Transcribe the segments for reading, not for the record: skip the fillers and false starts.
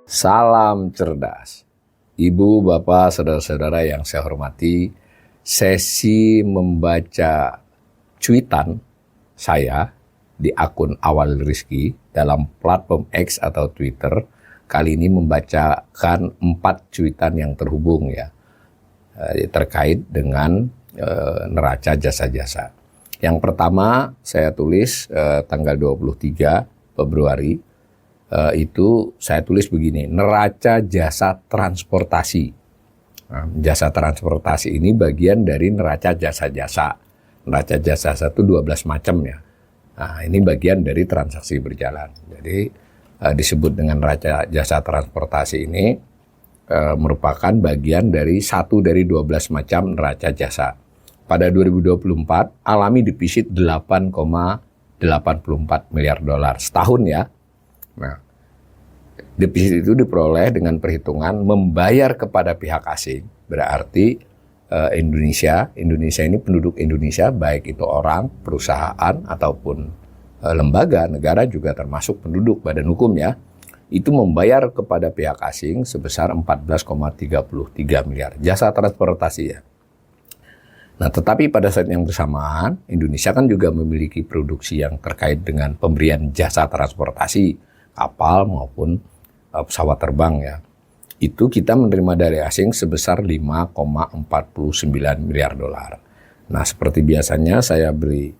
Salam cerdas. Ibu, bapak, saudara-saudara yang saya hormati, sesi membaca cuitan saya di akun Awal Rizki dalam platform X atau Twitter kali ini membacakan 4 cuitan yang terhubung ya terkait dengan neraca jasa-jasa. Yang pertama saya tulis tanggal 23 Februari. Itu saya tulis begini, neraca jasa transportasi. Nah, jasa transportasi ini bagian dari neraca jasa-jasa. Neraca jasa-jasa itu 12 macam ya. Nah, ini bagian dari transaksi berjalan. Jadi disebut dengan neraca jasa transportasi ini merupakan bagian dari satu dari 12 macam neraca jasa. Pada 2024 alami defisit 8,84 miliar dolar setahun ya. Nah, defisit itu diperoleh dengan perhitungan membayar kepada pihak asing. Berarti Indonesia ini penduduk Indonesia, baik itu orang, perusahaan, ataupun lembaga, negara juga termasuk penduduk badan hukum ya, itu membayar kepada pihak asing sebesar 14,33 miliar. Jasa transportasi ya. Nah, tetapi pada saat yang bersamaan, Indonesia kan juga memiliki produksi yang terkait dengan pemberian jasa transportasi, kapal maupun pesawat terbang ya. Itu kita menerima dari asing sebesar 5,49 miliar dolar. Nah, seperti biasanya saya beri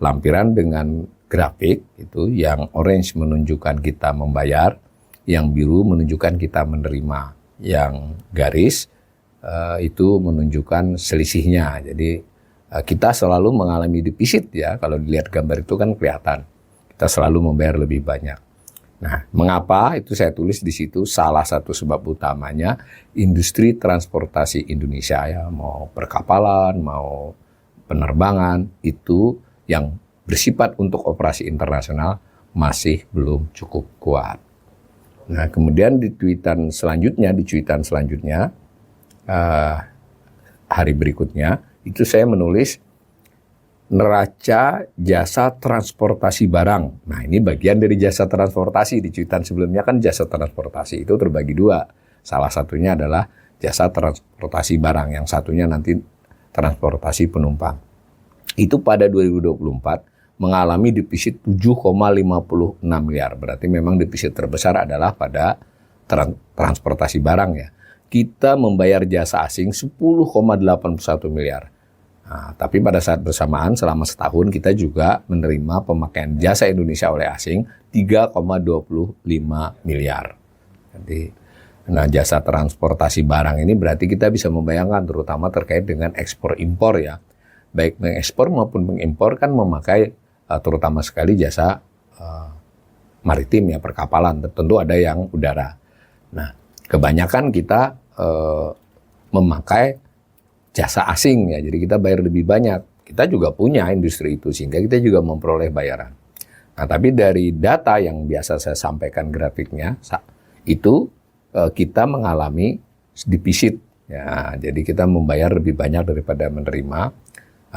lampiran dengan grafik itu, yang orange menunjukkan kita membayar, yang biru menunjukkan kita menerima, yang garis itu menunjukkan selisihnya. Jadi kita selalu mengalami defisit ya, kalau dilihat gambar itu kan kelihatan. Kita selalu membayar lebih banyak. Nah, mengapa itu saya tulis di situ? Salah satu sebab utamanya industri transportasi Indonesia ya, mau perkapalan, mau penerbangan, itu yang bersifat untuk operasi internasional masih belum cukup kuat. Nah, kemudian di cuitan selanjutnya, hari berikutnya, itu saya menulis neraca jasa transportasi barang. Nah, ini bagian dari jasa transportasi. Di cuitan sebelumnya kan jasa transportasi itu terbagi 2. Salah satunya adalah jasa transportasi barang, yang satunya nanti transportasi penumpang. Itu pada 2024 mengalami defisit 7,56 miliar. Berarti memang defisit terbesar adalah pada transportasi barang ya. Kita membayar jasa asing 10,81 miliar. Nah, tapi pada saat bersamaan selama setahun kita juga menerima pemakaian jasa Indonesia oleh asing 3,25 miliar. Jadi, nah jasa transportasi barang ini berarti kita bisa membayangkan terutama terkait dengan ekspor impor ya. Baik mengekspor maupun mengimpor kan memakai terutama sekali jasa maritim ya, perkapalan. Tentu ada yang udara. Nah, kebanyakan kita memakai jasa asing ya, jadi kita bayar lebih banyak. Kita juga punya industri itu sehingga kita juga memperoleh bayaran. Nah, tapi dari data yang biasa saya sampaikan grafiknya, itu kita mengalami defisit ya, jadi kita membayar lebih banyak daripada menerima.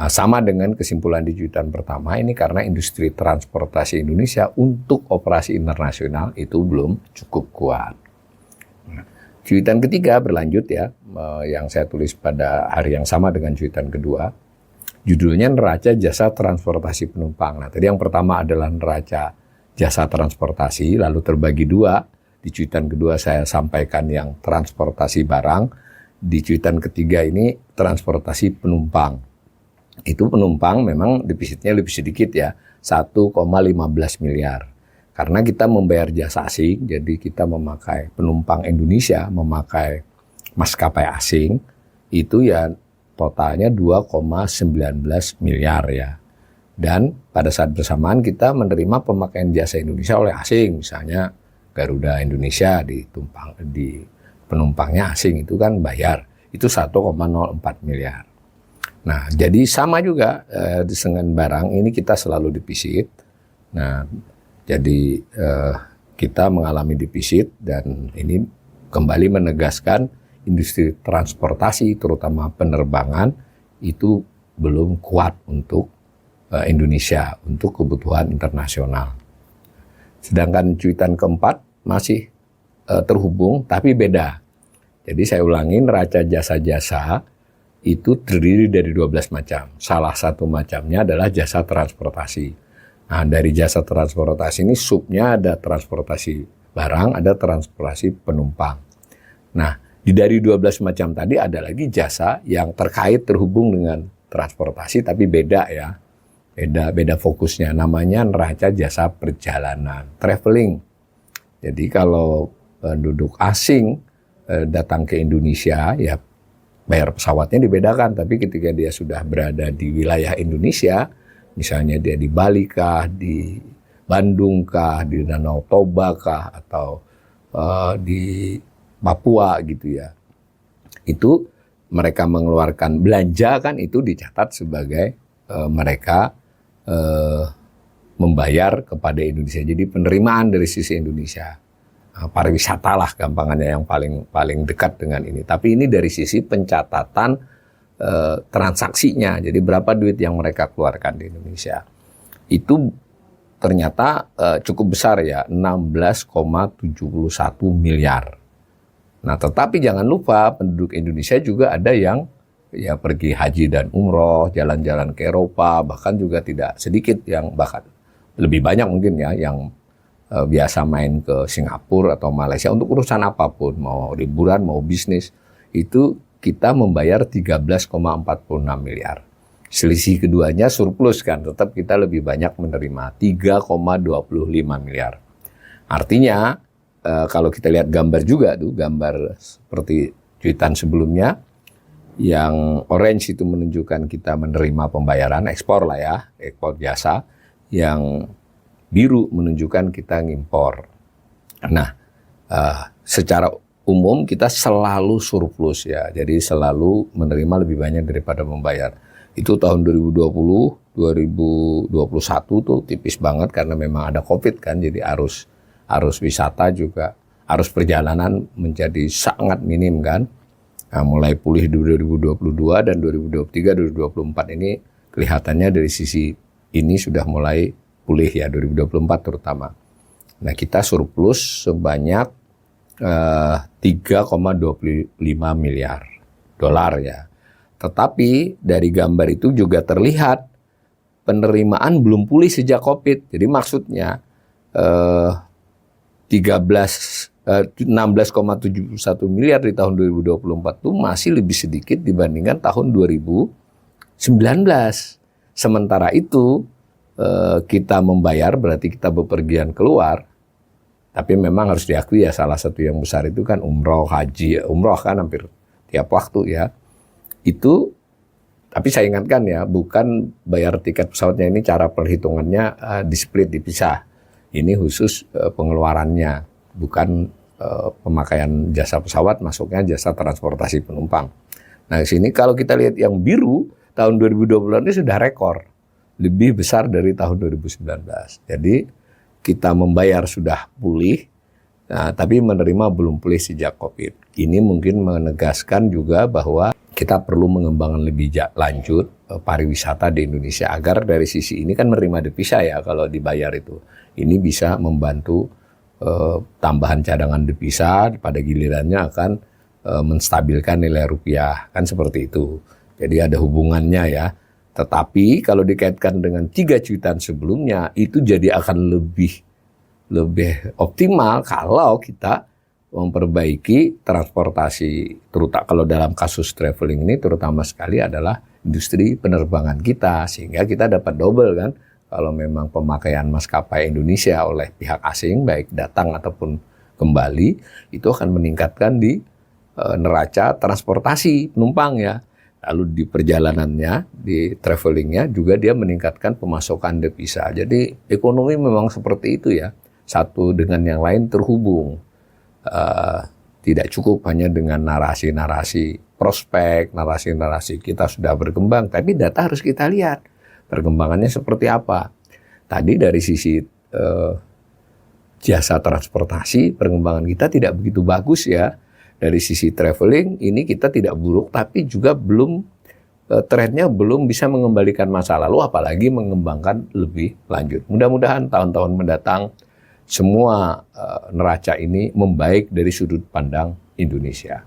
Sama dengan kesimpulan di cuitan pertama ini, karena industri transportasi Indonesia untuk operasi internasional itu belum cukup kuat. Cuitan ketiga berlanjut ya, yang saya tulis pada hari yang sama dengan cuitan kedua. Judulnya neraca jasa transportasi penumpang. Nah, tadi yang pertama adalah neraca jasa transportasi, lalu terbagi 2. Di cuitan kedua saya sampaikan yang transportasi barang. Di cuitan ketiga ini transportasi penumpang. Itu penumpang memang defisitnya lebih sedikit ya, 1,15 miliar. Karena kita membayar jasa asing, jadi kita memakai penumpang Indonesia, memakai maskapai asing, itu ya totalnya 2,19 miliar ya. Dan pada saat bersamaan kita menerima pemakaian jasa Indonesia oleh asing, misalnya Garuda Indonesia di penumpangnya asing itu kan bayar, itu 1,04 miliar. Nah, jadi sama juga dengan barang ini kita selalu defisit. Nah, jadi kita mengalami defisit dan ini kembali menegaskan industri transportasi terutama penerbangan itu belum kuat untuk Indonesia untuk kebutuhan internasional. Sedangkan cuitan keempat masih terhubung tapi beda. Jadi saya ulangi, neraca jasa-jasa itu terdiri dari 12 macam. Salah satu macamnya adalah jasa transportasi. Nah, dari jasa transportasi ini subnya ada transportasi barang, ada transportasi penumpang. Nah, dari 12 macam tadi ada lagi jasa yang terhubung dengan transportasi tapi beda ya. Beda fokusnya, namanya neraca jasa perjalanan, traveling. Jadi kalau penduduk asing datang ke Indonesia, ya bayar pesawatnya dibedakan, tapi ketika dia sudah berada di wilayah Indonesia, misalnya dia di Bali kah, di Bandung kah, di Danau Toba kah, atau di Papua gitu ya, itu mereka mengeluarkan belanja kan itu dicatat sebagai mereka membayar kepada Indonesia. Jadi penerimaan dari sisi Indonesia, pariwisata lah gampangannya yang paling dekat dengan ini. Tapi ini dari sisi pencatatan transaksinya. Jadi berapa duit yang mereka keluarkan di Indonesia. Itu ternyata cukup besar ya, 16,71 miliar. Nah, tetapi jangan lupa penduduk Indonesia juga ada yang ya pergi haji dan umroh, jalan-jalan ke Eropa, bahkan juga tidak sedikit yang bahkan lebih banyak mungkin ya yang biasa main ke Singapura atau Malaysia untuk urusan apapun, mau liburan, mau bisnis, itu kita membayar 13,46 miliar. Selisih keduanya surplus kan, tetap kita lebih banyak menerima 3,25 miliar. Artinya kalau kita lihat gambar juga tuh, gambar seperti cuitan sebelumnya, yang orange itu menunjukkan kita menerima pembayaran ekspor lah ya, ekspor jasa. Yang biru menunjukkan kita ngimpor. Nah, secara umum kita selalu surplus ya, jadi selalu menerima lebih banyak daripada membayar. Itu tahun 2020, 2021 tuh tipis banget karena memang ada COVID kan, jadi arus wisata juga, arus perjalanan menjadi sangat minim kan. Nah, mulai pulih di 2022 dan 2023, 2024 ini kelihatannya dari sisi ini sudah mulai pulih ya, 2024 terutama. Nah, kita surplus sebanyak 3,25 miliar dolar ya. Tetapi dari gambar itu juga terlihat penerimaan belum pulih sejak COVID. Jadi maksudnya 16,71 miliar di tahun 2024 itu masih lebih sedikit dibandingkan tahun 2019. Sementara itu kita membayar berarti kita bepergian keluar. Tapi memang harus diakui ya, salah satu yang besar itu kan umroh, haji. Umroh kan hampir tiap waktu ya. Itu, tapi saya ingatkan ya, bukan bayar tiket pesawatnya ini cara perhitungannya di-split, dipisah. Ini khusus pengeluarannya, bukan pemakaian jasa pesawat, masuknya jasa transportasi penumpang. Nah, di sini kalau kita lihat yang biru, tahun 2020 ini sudah rekor. Lebih besar dari tahun 2019. Jadi, kita membayar sudah pulih, nah, tapi menerima belum pulih sejak COVID. Ini mungkin menegaskan juga bahwa kita perlu mengembangkan lebih lanjut pariwisata di Indonesia. Agar dari sisi ini kan menerima devisa ya kalau dibayar itu. Ini bisa membantu tambahan cadangan devisa, pada gilirannya akan menstabilkan nilai rupiah, kan seperti itu. Jadi ada hubungannya ya. Tetapi kalau dikaitkan dengan 3 cuitan sebelumnya, itu jadi akan lebih optimal kalau kita memperbaiki transportasi, terutama kalau dalam kasus traveling ini terutama sekali adalah industri penerbangan kita, sehingga kita dapat double kan. Kalau memang pemakaian maskapai Indonesia oleh pihak asing, baik datang ataupun kembali, itu akan meningkatkan di neraca transportasi penumpang ya. Lalu di perjalanannya, di travelingnya juga dia meningkatkan pemasukan devisa. Jadi ekonomi memang seperti itu ya. Satu dengan yang lain terhubung. Tidak cukup hanya dengan narasi-narasi prospek, narasi-narasi kita sudah berkembang, tapi data harus kita lihat. Perkembangannya seperti apa? Tadi dari sisi jasa transportasi, perkembangan kita tidak begitu bagus ya. Dari sisi traveling ini kita tidak buruk, tapi juga belum trennya belum bisa mengembalikan masa lalu, apalagi mengembangkan lebih lanjut. Mudah-mudahan tahun-tahun mendatang semua neraca ini membaik dari sudut pandang Indonesia.